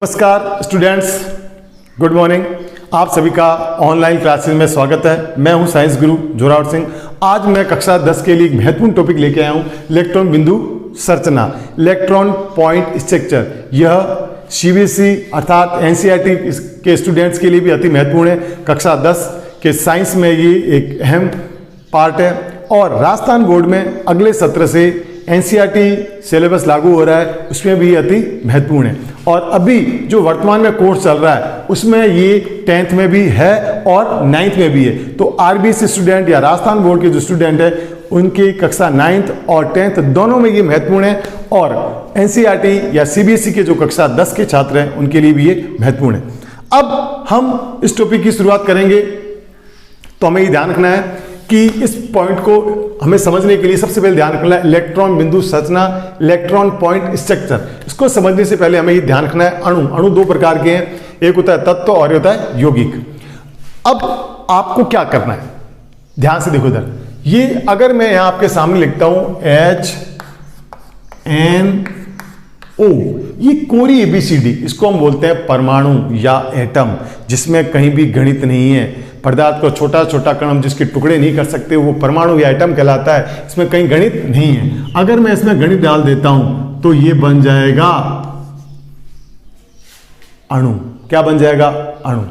नमस्कार students, good morning. आप सभी का ऑनलाइन क्लासेस में स्वागत है। मैं हूं साइंस गुरु जोरावर सिंह। आज मैं कक्षा 10 के लिए एक महत्वपूर्ण टॉपिक लेके आया हूं, इलेक्ट्रॉन बिंदु संरचना, इलेक्ट्रॉन पॉइंट स्ट्रक्चर। यह सीबीएसई अर्थात एनसीईआरटी के स्टूडेंट्स के लिए भी अति महत्वपूर्ण है। कक्षा 10 के साइंस में ये एक अहम पार्ट है और राजस्थान बोर्ड में अगले सत्र से एनसीईआरटी सिलेबस लागू हो रहा है, उसमें भी अति महत्वपूर्ण है। और अभी जो वर्तमान में कोर्स चल रहा है उसमें ये 10th में भी है और 9th में भी है। तो आरबीएसई स्टूडेंट या राजस्थान बोर्ड के जो स्टूडेंट है उनकी कक्षा 9th और 10th दोनों में ये महत्वपूर्ण है, और एनसीईआरटी या सीबीएसई के जो कक्षा 10 के छात्र हैं उनके लिए भी ये महत्वपूर्ण है। अब हम इस टॉपिक की शुरुआत करेंगे तो हमें ये ध्यान रखना है कि इस पॉइंट को हमें समझने के लिए सबसे पहले ध्यान रखना है इलेक्ट्रॉन बिंदु संरचना, इलेक्ट्रॉन पॉइंट स्ट्रक्चर। इसको समझने से पहले हमें ये ध्यान रखना है अणु दो प्रकार के हैं, एक होता है तत्व और एक होता है यौगिक। अब आपको क्या करना है, ध्यान से देखो इधर। ये अगर मैं यहां आपके सामने लिखता हूं HNO, ये कोरी ABCD, इसको हम बोलते हैं परमाणु या एटम, जिसमें कहीं भी गणित नहीं है। पदार्थ को छोटा छोटा कण हम जिसके टुकड़े नहीं कर सकते वो परमाणु या एटम कहलाता है, इसमें कहीं गणित नहीं है। अगर मैं इसमें गणित डाल देता हूं तो ये बन जाएगा अणु। क्या बन जाएगा? अणु।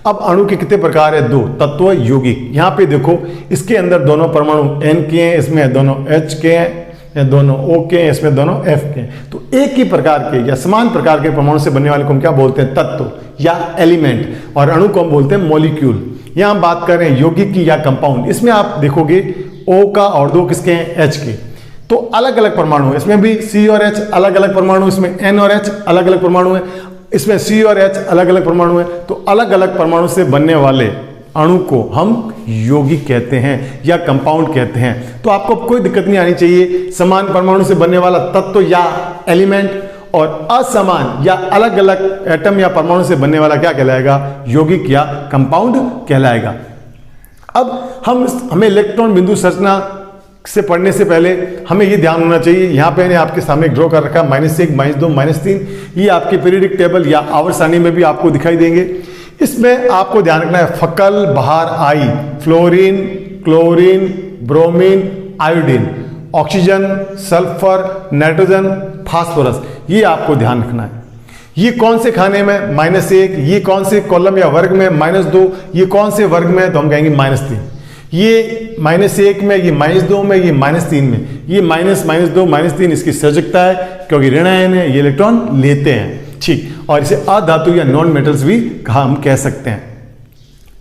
अब अणु के कितने प्रकार है? 2, तत्व यौगिक। यहां पे देखो, इसके अंदर दोनों परमाणु N के हैं, इसमें दोनों H के हैं, या दोनों O के हैं, इसमें दोनों F के हैं। तो एक ही प्रकार के या समान प्रकार के परमाणु से बनने वाले को हम क्या बोलते हैं? तत्व या एलिमेंट, और अणु को हम बोलते हैं मॉलिक्यूल। यहां हम बात कर रहे हैं यौगिक की या कंपाउंड। इसमें आप देखोगे O का और 2 किसके हैं? H के। तो अलग अलग परमाणु है, इसमें भी C और H अलग अलग परमाणु, इसमें N और H अलग अलग परमाणु है, इसमें C और H अलग अलग परमाणु है। तो अलग अलग परमाणु से बनने वाले अणु को हम यौगिक कहते हैं या कंपाउंड कहते हैं। तो आपको कोई दिक्कत नहीं आनी चाहिए। समान परमाणु से बनने वाला तत्व या एलिमेंट, और असमान या अलग अलग एटम या परमाणु से बनने वाला क्या कहलाएगा? यौगिक या कंपाउंड कहलाएगा। अब हमें इलेक्ट्रॉन बिंदु संरचना से पढ़ने से पहले हमें ये ध्यान होना चाहिए, यहाँ पे मैंने आपके सामने ड्रॉ कर रखा है -1, -2, -3। ये आपके पीरियडिक टेबल या आवर्त सारणी में भी आपको दिखाई देंगे। इसमें आपको ध्यान रखना है फकल बाहर आई, fluorine, chlorine, bromine, iodine, oxygen, sulphur, nitrogen, phosphorus, ये आपको ध्यान रखना है। ये कौन से खाने में? -1। ये कौन से कॉलम या वर्ग में? -2। ये कौन से वर्ग में? तो हम कहेंगे -3। ये -1 में, ये -2 में, ये -3 में। ये -2, -3 इसकी सजगता है, क्योंकि ऋण आयन है, ये इलेक्ट्रॉन लेते हैं। ठीक, और इसे अधातु या नॉन मेटल्स भी हम कह सकते हैं।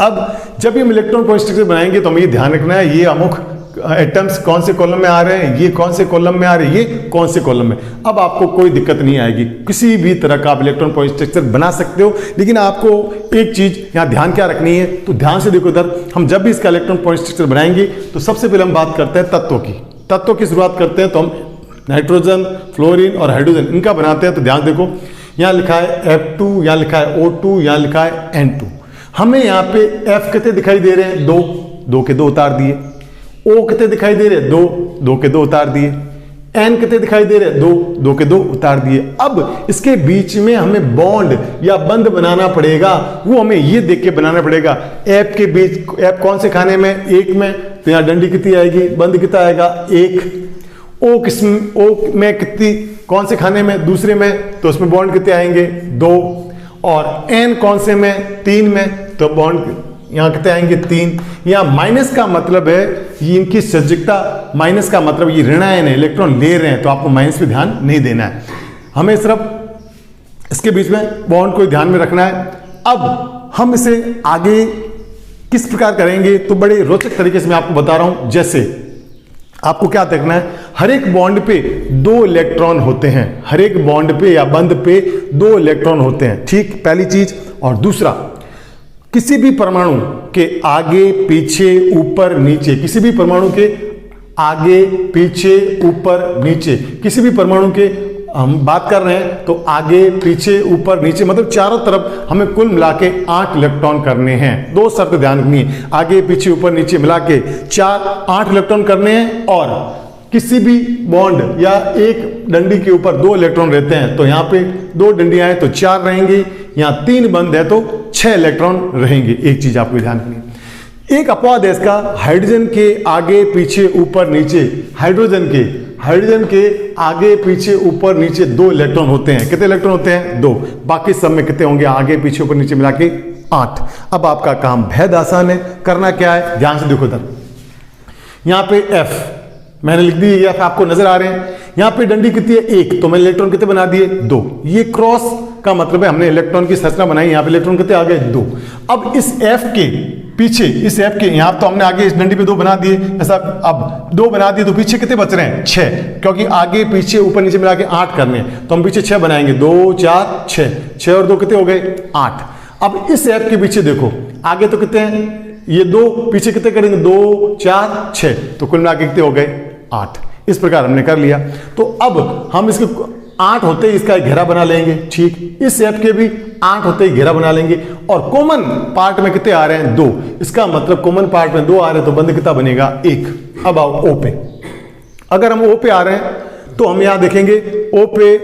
अब जब हम इलेक्ट्रॉन पॉइंट स्ट्रक्चर बनाएंगे तो हमें ये ध्यान रखना है ये अमुक एटम्स कौन से कॉलम में आ रहे हैं, ये कौन से कॉलम में आ रहे हैं, ये कौन से कॉलम में। अब आपको कोई दिक्कत नहीं आएगी, किसी भी तरह का आप इलेक्ट्रॉन पॉइंट स्ट्रक्चर बना सकते हो। लेकिन आपको एक चीज यहाँ ध्यान क्या रखनी है, तो ध्यान से देखो इधर। हम जब भी इसका इलेक्ट्रॉन पॉइंट स्ट्रक्चर बनाएंगे तो सबसे पहले हम बात करते हैं तत्वों की। तत्वों की शुरुआत करते हैं तो हम नाइट्रोजन, फ्लोरीन और हाइड्रोजन इनका बनाते हैं। तो ध्यान देखो, यहाँ लिखा है F2, यहाँ लिखा है O2, यहाँ लिखा है N2। हमें यहाँ पे F कितने दिखाई दे रहे हैं? 2 के 2 उतार दिए। O कितने दिखाई दे रहे हैं? 2 के 2 उतार दिए। N कितने दिखाई दे रहे हैं? 2 के 2 उतार दिए। अब इसके बीच में हमें बॉन्ड या बंध बनाना पड़ेगा, वो हमें ये देख के बनाना पड़ेगा। F के बीच, F कौन से खाने में? 1 में, तो यहाँ डंडी कितनी आएगी? बंध कितना आएगा? 1। O में कितनी, कौन से खाने में? दूसरे में, तो उसमें बॉन्ड कितने आएंगे? 2। और N कौन से में? 3 में, तो बॉन्ड यहाँ कितने आएंगे? 3। यहाँ माइनस का मतलब है ये इनकी सजगता, माइनस का मतलब ये ऋण आयन है, इलेक्ट्रॉन ले रहे हैं, तो आपको माइनस पे ध्यान नहीं देना है। हमें सिर्फ इसके बीच में बॉन्ड को ध्यान में रखना है। अब हम इसे आगे किस प्रकार करेंगे तो बड़े रोचक तरीके से मैं आपको बता रहा हूं। जैसे आपको क्या देखना है, हर एक बॉन्ड पे 2 इलेक्ट्रॉन होते हैं, हर एक बॉन्ड पे या बंध पे 2 इलेक्ट्रॉन होते हैं। ठीक, पहली चीज। और दूसरा, किसी भी परमाणु के आगे पीछे ऊपर नीचे, किसी भी परमाणु के आगे पीछे ऊपर नीचे, किसी भी परमाणु के हम बात कर रहे हैं तो आगे पीछे ऊपर नीचे मतलब चारों तरफ हमें कुल मिला के 8 इलेक्ट्रॉन करने हैं। 2 शर्त ध्यान रखनी है, आगे पीछे ऊपर नीचे मिला के 8 इलेक्ट्रॉन करने हैं। और किसी भी बॉन्ड या एक डंडी के ऊपर 2 इलेक्ट्रॉन रहते हैं तो यहाँ पे 2 डंडियां हैं तो 4 रहेंगी, यहाँ 3 बंद है तो 6 इलेक्ट्रॉन रहेंगे। एक चीज आपको ध्यान रखनी है। एक अपवाद है इसका, हाइड्रोजन के आगे पीछे ऊपर नीचे, हाइड्रोजन के आगे पीछे ऊपर नीचे 2 इलेक्ट्रॉन होते हैं। कितने इलेक्ट्रॉन होते हैं? 2। बाकी सब में कितने होंगे? आगे पीछे ऊपर नीचे मिला के 8। अब आपका काम बेहद आसान है। करना क्या है, ध्यान से देखो इधर, यहां पे F मैंने लिख दी, F आपको नजर आ रहे हैं। यहां पे डंडी कितनी है? 1, तो मैंने इलेक्ट्रॉन कितने बना दिए? 2। ये क्रॉस का मतलब है हमने इलेक्ट्रॉन की संरचना बनाई, यहां पे इलेक्ट्रॉन कितने आ गए? 2। अब इस F के पीछे, इस F के यहां तो हमने आगे इस डंडी पे 2 बना दिए, ऐसा अब 2 बना दिए तो पीछे कितने बच रहे हैं? 6, क्योंकि आगे पीछे ऊपर नीचे मिला के 8 करने हैं तो हम पीछे 6 बनाएंगे। 2 4 6, 6 और 2 कितने हो गए? 8। अब इस F के पीछे देखो, आगे तो कितने हैं? ये 2, पीछे कितने करेंगे? 2 4 6, तो कुल मिला के कितने हो गए? 8। इस प्रकार हमने कर लिया। तो अब हम इसके 8 होते ही इसका एक घेरा बना लेंगे, ठीक। इस F के भी 8 होते ही घेरा बना लेंगे। और कॉमन पार्ट में कितने आ रहे हैं? 2। इसका मतलब कॉमन पार्ट में 2 आ रहे हैं तो बंद कितना बनेगा? 1। अब आओ O पे। अगर हम O पे आ रहे हैं तो हम यहां देखेंगे O पे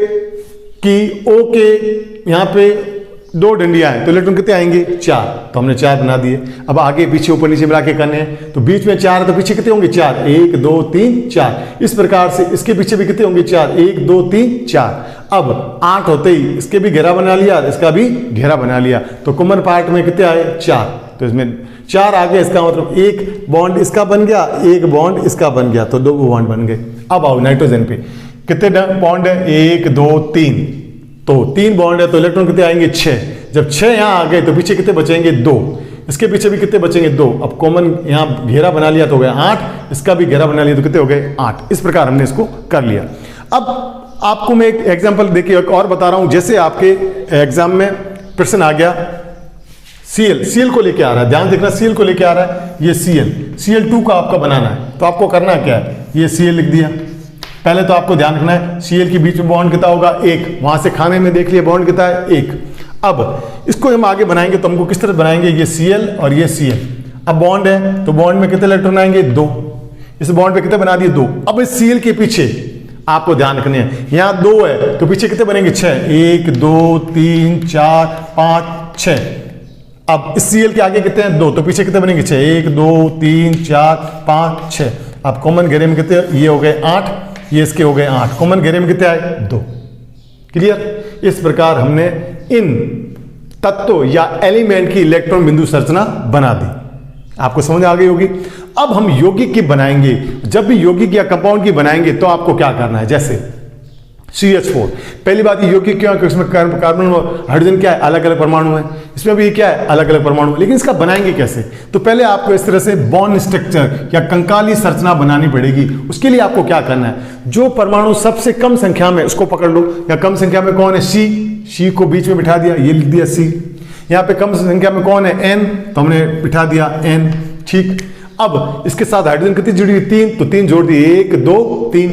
कि O के यहां पे 2 डंडियां हैं तो इलेक्ट्रॉन कितने आएंगे? 4, तो हमने 4 बना दिए। अब आगे पीछे ऊपर नीचे मिला के करने हैं तो बीच में 4 है तो पीछे कितने होंगे? 4, 1 2 3 4। इस प्रकार से इसके पीछे भी कितने होंगे? 4, 1 2 3 4। अब 8 होते ही इसके भी घेरा बना लिया, इसका भी घेरा बना लिया, तो कॉमन पार्ट में कितने आए? 4। तो इसमें 4 आ गए, इसका मतलब 1 बॉन्ड इसका बन गया, 1 बॉन्ड इसका बन गया, तो 2 बॉन्ड बन गए। अब आओ नाइट्रोजन पे, कितने बॉन्ड है? 1 2 3, तो 3 बॉन्ड है तो इलेक्ट्रॉन कितने आएंगे? 6। जब 6 यहां आ गए तो पीछे कितने बचेंगे? 2। इसके पीछे भी कितने बचेंगे? 2। अब कॉमन यहां घेरा बना लिया तो हो गया 8, इसका भी घेरा बना लिया तो कितने हो गए? 8। इस प्रकार हमने इसको कर लिया। अब आपको मैं एक एग्जांपल देखिए और बता रहा हूं। जैसे आपके एग्जाम में प्रश्न आ गया Cl को लेके आ रहा है, ध्यान देखना, Cl को लेके आ रहा है, ये Cl2 का आपका बनाना है, तो आपको करना क्या है? ये Cl लिख दिया। पहले तो आपको ध्यान रखना है Cl के बीच में बॉन्ड कितना होगा? 1। वहां से खाने में देख लिया बॉन्ड कितना है? 1। अब इसको हम आगे बनाएंगे तो हमको किस तरह बनाएंगे? ये Cl और ये Cl। अब बॉन्ड है तो बॉन्ड में कितने इलेक्ट्रॉन आएंगे? 2। इस बॉन्ड पे कितने बना दिए? 2। अब इस Cl के पीछे आपको ध्यान रखना है, यहां 2 है तो पीछे कितने बनेंगे? 6, 1 2 3 4 5 6। अब इस Cl के आगे कितने हैं? 2, तो पीछे कितने बनेंगे? 6, 1 2 3 4 5 6। अब कॉमन घेरे में कितने? ये हो गए 8, ये इसके हो गए 8। कॉमन घेरे में कितने आए? 2। क्लियर? इस प्रकार हमने इन तत्व या एलिमेंट की इलेक्ट्रॉन बिंदु संरचना बना दी। आपको समझ आ गई होगी। अब हम यौगिक की बनाएंगे। जब भी यौगिक या कंपाउंड की बनाएंगे तो आपको क्या करना है? जैसे CH4, पहली बात ये यौगिक क्यों है? क्योंकि इसमें कार्बन और हाइड्रोजन क्या है? अलग अलग परमाणु है। इसमें भी क्या है? अलग अलग परमाणु। लेकिन इसका बनाएंगे कैसे? तो पहले आपको इस तरह से बॉन्ड स्ट्रक्चर या कंकाली संरचना बनानी पड़ेगी। उसके लिए आपको क्या करना है? जो परमाणु सबसे कम संख्या में, उसको पकड़ लो, या कम संख्या में कौन है? C को बीच में बिठा दिया, ये लिख दिया C। यहाँ पे कम संख्या में कौन है? N, तो हमने बिठा दिया N, ठीक। अब इसके साथ हाइड्रोजन कितनी जुड़ी हुई? 3, तो 3 जोड़ दिए, 1 2 3।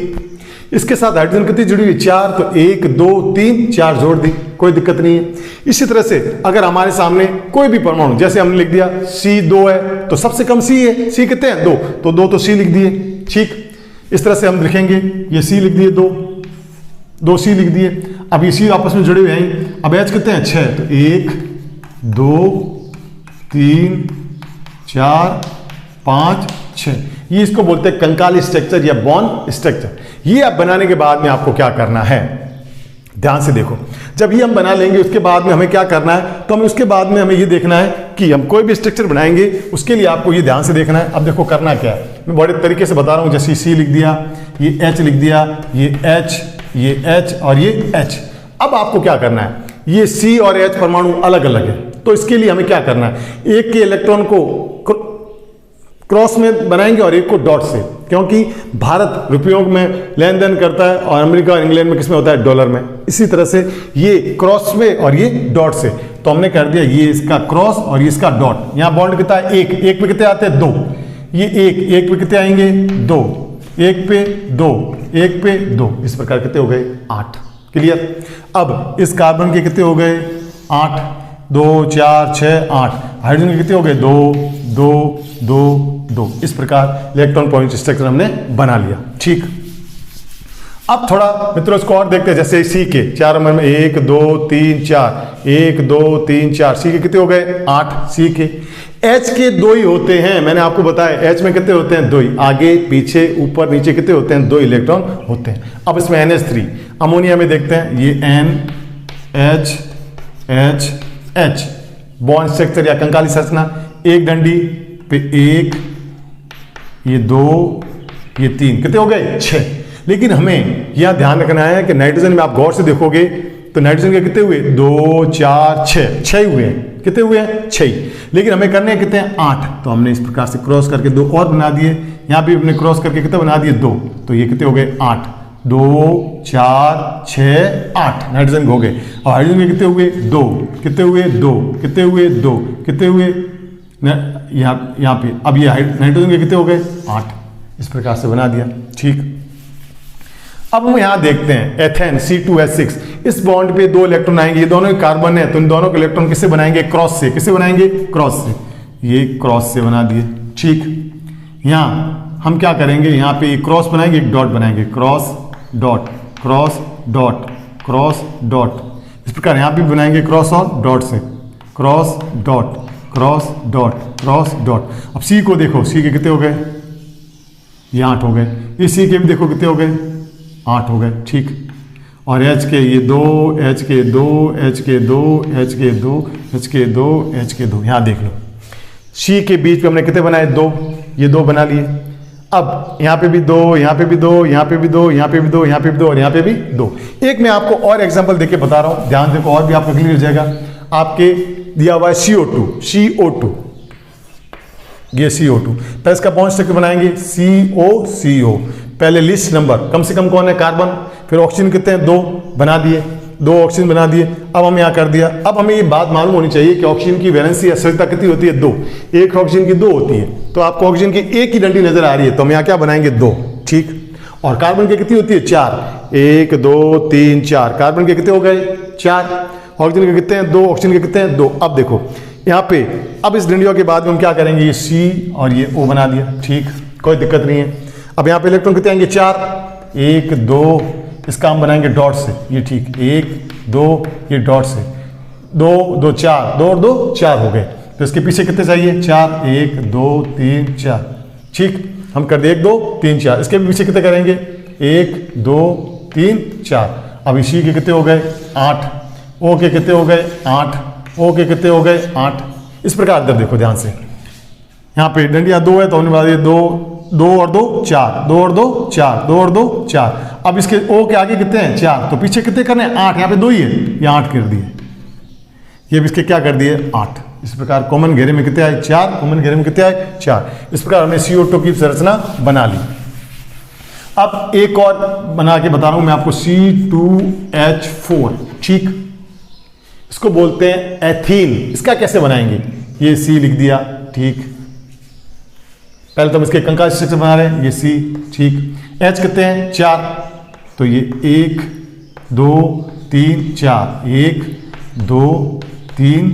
इसके साथ हाइड्रोजन कितनी जुड़ी हुई? 4, तो 1 2 3 4 जोड़ दी, कोई दिक्कत नहीं है। इसी तरह से अगर हमारे सामने कोई भी परमाणु, जैसे हमने लिख दिया C2 है तो सबसे कम C है, C कितने हैं? 2, तो 2 तो C लिख दिए, ठीक। इस तरह से हम लिखेंगे, ये C लिख दिए, 2 C लिख दिए। अब ये C आपस में जुड़े हुए हैं। अब H कितने हैं? 6, तो 1 2 3 4 5 6। ये इसको बोलते हैं कंकाली स्ट्रक्चर या बॉन्ड स्ट्रक्चर। ये आप बनाने के बाद में आपको क्या करना है? ध्यान से देखो, जब ये हम बना लेंगे उसके बाद में हमें क्या करना है? तो हमें उसके बाद में हमें ये देखना है कि हम कोई भी स्ट्रक्चर बनाएंगे, उसके लिए आपको ये ध्यान से देखना है। अब देखो करना क्या है, मैं बड़े तरीके से बता रहा हूं। जैसे C लिख दिया, ये H लिख दिया, ये H, ये H और ये H। अब आपको क्या करना है? ये C और H परमाणु अलग अलग है, तो इसके लिए हमें क्या करना है? एक के इलेक्ट्रॉन को क्रॉस में बनाएंगे और एक को डॉट से, क्योंकि भारत रुपयों में लेन देन करता है और अमेरिका और इंग्लैंड में किसमें होता है? डॉलर में। इसी तरह से ये क्रॉस में और ये डॉट से, तो हमने कर दिया ये इसका क्रॉस और ये इसका डॉट। यहाँ बॉन्ड कितना है? 1, 1 पे कितने आते हैं? 2। ये 1 पे कितने आएंगे? 2, 1 पे 2, 1 पे 2। इस प्रकार कितने हो गए? 8। क्लियर? अब इस कार्बन के कितने हो गए? 8, 2 4 6 8। हाइड्रोजन के कितने हो गए? 2 2 2 2। इस प्रकार इलेक्ट्रॉन पॉइंट स्ट्रक्चर हमने बना लिया, ठीक। अब थोड़ा मित्रों इसको और देखते हैं, जैसे सी के 4 नंबर में 1 2 3 4, 1 2 3 4, सी के कितने हो गए 8 सी के। एच के 2 ही होते हैं, मैंने आपको बताया एच में कितने होते हैं 2 ही, आगे पीछे ऊपर नीचे कितने होते हैं 2 इलेक्ट्रॉन होते हैं। अब इसमें NH3 अमोनिया में देखते हैं, ये NH बॉन्ड स्ट्रक्चर या कंकाली संरचना, एक डंडी पे 1, ये 2, ये 3, कितने हो गए 6। लेकिन हमें यह ध्यान रखना है कि नाइट्रोजन में आप गौर से देखोगे तो नाइट्रोजन के कितने हुए 2 4 6 हुए हैं, कितने हुए हैं 6। लेकिन हमें करने हैं कितने 8, तो हमने इस प्रकार से क्रॉस करके 2 और बना दिए, यहाँ भी हमने क्रॉस करके कितने बना दिए 2, तो ये कितने हो गए 8, 2 4 6 8 नाइट्रोजन हो गए। और हाइड्रोजन के कितने हुए 2, कितने हुए 2, कितने हुए 2, कितने हुए यहाँ पे। अब ये नाइट्रोजन के कितने हो गए 8, इस प्रकार से बना दिया, ठीक। अब हम यहां देखते हैं एथेन C2H6, इस बॉन्ड पे 2 इलेक्ट्रॉन आएंगे, ये दोनों कार्बन है, तो इन दोनों के इलेक्ट्रॉन किससे बनाएंगे क्रॉस से, किससे बनाएंगे क्रॉस से, ये क्रॉस से बना दिए, ठीक। यहां हम क्या करेंगे, यहां पे ये क्रॉस बनाएंगे, एक डॉट बनाएंगे, cross dot cross dot cross dot, इस प्रकार यहां भी बनाएंगे क्रॉस और डॉट से, cross dot cross dot cross dot. अब सी को देखो, सी के कितने हो गए, ये 8 हो गए, इस सी के भी देखो कितने हो गए 8 हो गए, ठीक। और H के ये 2, H के 2, H के 2, H के 2, H के 2, H के 2, यहाँ देख लो C के बीच पे हमने कितने बनाए 2, ये 2 बना लिए। अब यहाँ पे भी 2, यहाँ पे भी 2, यहाँ पे भी 2, यहाँ पे भी 2, यहाँ पे भी 2 और यहाँ पे भी 2। एक मैं आपको और एग्जांपल देके बता रहा हूँ, ध्यान देखो और भी आपको क्लियर हो जाएगा। आपके दिया हुआ है CO2, ये CO2, पहले इसका बॉन्ड स्ट्रक्चर बनाएंगे CO, पहले लिस्ट नंबर कम से कम कौन है कार्बन, फिर ऑक्सीजन कितने हैं 2 बना दिए, 2 ऑक्सीजन बना दिए। अब हम यहाँ कर दिया, अब हमें ये बात मालूम होनी चाहिए कि ऑक्सीजन की वैलेंसी अस्थिरता कितनी होती है 2, एक ऑक्सीजन की 2 होती है, तो आपको ऑक्सीजन की एक ही डंडी नजर आ रही है, तो हम यहाँ क्या बनाएंगे 2, ठीक। और कार्बन की कितनी होती है 4, 1 2 3 4, कार्बन के कितने हो गए 4, ऑक्सीजन के कितने हैं 2, ऑक्सीजन के कितने हैं 2। अब देखो यहाँ पे, अब इस डंडियों के बाद में हम क्या करेंगे, ये C और ये O बना दिया, ठीक, कोई दिक्कत नहीं है। अब यहाँ पे इलेक्ट्रॉन कितने आएंगे 4, 1 2, इसका हम बनाएंगे डॉट से, ये ठीक, 1 2, ये डॉट से 2 2 4, 2 और 2 4 हो गए, तो इसके पीछे कितने चाहिए 4, 1 2 3 4, ठीक। हम कर दिए 1 2 3 4, इसके पीछे कितने करेंगे 1 2 3 4। अब इसी के कितने हो गए 8, O के कितने हो गए 8, O के कितने हो गए 8। इस प्रकार इधर देखो ध्यान से, यहाँ पे डंडियाँ 2 है तो हमने बता दिए 2 2 और 2 4, 2 और 2 4, 2 और 2 4। अब इसके O के आगे कितने हैं 4, तो पीछे कितने करने हैं 8, यहाँ पे 2 ही है, ये 8 कर दिए, ये भी इसके क्या कर दिए 8। इस प्रकार कॉमन घेरे में कितने आए 4, कॉमन घेरे में कितने आए 4। इस प्रकार हमने CO2 की संरचना बना ली। अब एक और बना के बता रहा हूं मैं आपको, C2H4, ठीक, इसको बोलते हैं एथीन। इसका कैसे बनाएंगे, ये C लिख दिया, ठीक, पहले तो हम इसके कंकाल स्ट्रक्चर बना रहे हैं, ये C, ठीक। H कितने हैं 4, तो ये 1 2 3 4, 1 2 3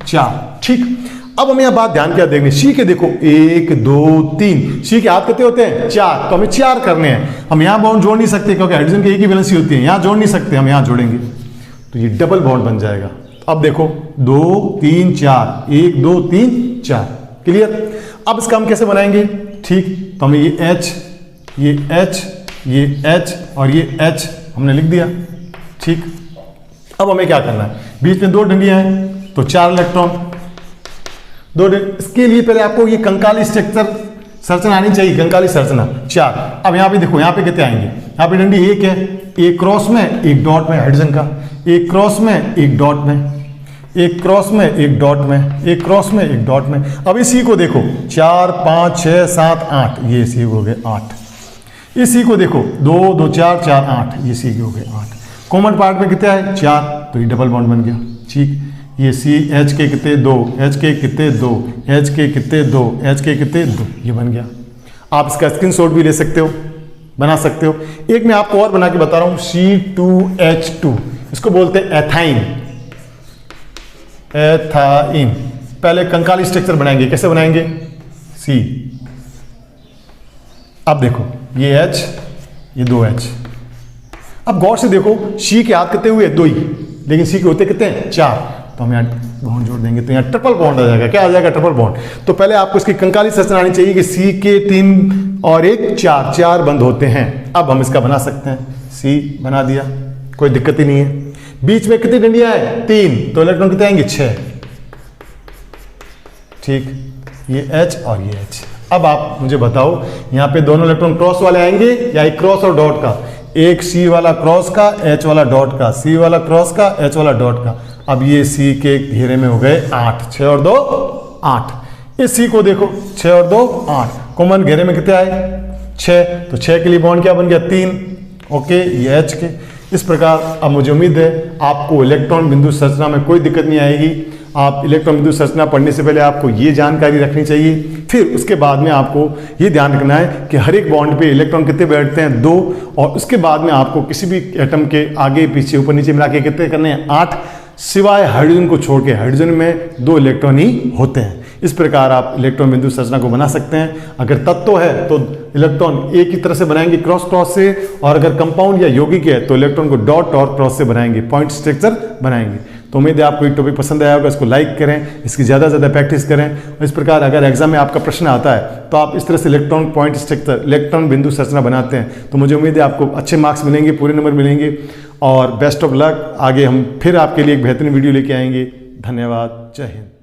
4, ठीक। अब हमें यह बात ध्यान क्या देखनी, C के देखो 1 2 3, C के हाथ कितने होते हैं 4, तो हमें 4 करने हैं। हम यहाँ बॉन्ड जोड़ नहीं सकते क्योंकि हाइड्रोजन की एक ही वैलेंसी होती है, यहाँ जोड़ नहीं सकते, हम यहाँ जोड़ेंगे तो ये डबल बॉन्ड बन जाएगा। अब देखो 2 3 4, 1 2 3 4, क्लियर। अब इसका हम कैसे बनाएंगे, ठीक, तो हमें ये H, ये H, ये H और ये H हमने लिख दिया, ठीक। अब हमें क्या करना है, बीच में 2 डंडियां हैं तो 4 इलेक्ट्रॉन, 2 इसके लिए पहले आपको ये कंकाली स्ट्रक्चर संरचना आनी चाहिए, कंकाली संरचना 4। अब यहाँ पे देखो, यहाँ पे कितने आएंगे, यहाँ पे डंडी 1 है, एक क्रॉस में एक डॉट में हाइड्रोजन का, एक क्रॉस में एक डॉट में, एक क्रॉस में एक डॉट में, एक क्रॉस में एक डॉट में। अब इसी को देखो 4 5 6 7 8, ये सी हो गए 8। इसी को देखो 2 2 4 4 8, ये सी हो गए 8। कॉमन पार्ट में कितने आए 4, तो ये डबल बॉन्ड बन गया, ठीक। ये सी H के कितने 2, H के कितने 2, H के कितने 2, H के कितने 2, ये बन गया। आप इसका स्क्रीनशॉट भी ले सकते हो, बना सकते हो। एक मैं आपको और बना के बता रहा हूं, C2H2, इसको बोलते हैं एथाइन, एथाइन। पहले कंकाली स्ट्रक्चर बनाएंगे, कैसे बनाएंगे, C। अब देखो ये H, ये 2H, अब गौर से देखो, सी के हाथ कितने हुए? 2 ही, लेकिन सी के होते कितने हैं? 4। तो हम यहाँ बॉन्ड जोड़ देंगे तो यहाँ ट्रिपल बॉन्ड आ जाएगा। क्या आ जाएगा? Triple bond. तो पहले आपको इसकी कंकाली संरचना आनी चाहिए कि सी के 3 और 1 4, 4 बंद होते हैं। अब हम इसका बना सकते हैं, सी बना दिया, कोई दिक्कत ही नहीं है। बीच में कितनी डंडियां है? 3, तो इलेक्ट्रॉन कितने आएंगे? 6। ठीक, ये H और ये H। अब आप मुझे बताओ, यहाँ पे दोनों इलेक्ट्रॉन क्रॉस वाले आएंगे या एक क्रॉस और डॉट का? एक सी वाला क्रॉस का, H वाला डॉट का, सी वाला क्रॉस का, H वाला डॉट का। अब ये सी के घेरे में हो गए 8, 6 और 2 8। इस सी को देखो, 6 और 2 8, कॉमन घेरे में कितने आए? 6। तो 6 के लिए बॉन्ड क्या बन गया? 3। ओके, ये H के। इस प्रकार अब मुझे उम्मीद है आपको इलेक्ट्रॉन बिंदु संरचना में कोई दिक्कत नहीं आएगी। आप इलेक्ट्रॉन बिंदु संरचना पढ़ने से पहले आपको ये जानकारी रखनी चाहिए। फिर उसके बाद में आपको ये ध्यान रखना है कि हर एक बॉन्ड पे इलेक्ट्रॉन कितने बैठते हैं? 2। और उसके बाद में आपको किसी भी एटम के आगे पीछे ऊपर नीचे मिला के कितने करने हैं? 8, सिवाय हाइड्रोजन को छोड़ के। हाइड्रोजन में 2 इलेक्ट्रॉन ही होते हैं। इस प्रकार आप इलेक्ट्रॉन बिंदु संरचना को बना सकते हैं। अगर तत्व है तो इलेक्ट्रॉन एक ही तरह से बनाएंगे, क्रॉस क्रॉस से, और अगर कंपाउंड या यौगिक है तो इलेक्ट्रॉन को डॉट और क्रॉस से बनाएंगे, पॉइंट स्ट्रक्चर बनाएंगे। तो उम्मीद है आपको ये टॉपिक पसंद आया होगा। इसको लाइक करें, इसकी ज़्यादा से ज़्यादा प्रैक्टिस करें। इस प्रकार अगर एग्जाम में आपका प्रश्न आता है तो आप इस तरह से इलेक्ट्रॉन पॉइंट स्ट्रक्चर, इलेक्ट्रॉन बिंदु संरचना बनाते हैं, तो मुझे उम्मीद है आपको अच्छे मार्क्स मिलेंगे, पूरे नंबर मिलेंगे। और बेस्ट ऑफ लक। आगे हम फिर आपके लिए एक बेहतरीन वीडियो लेके आएंगे। धन्यवाद। जय हिंद।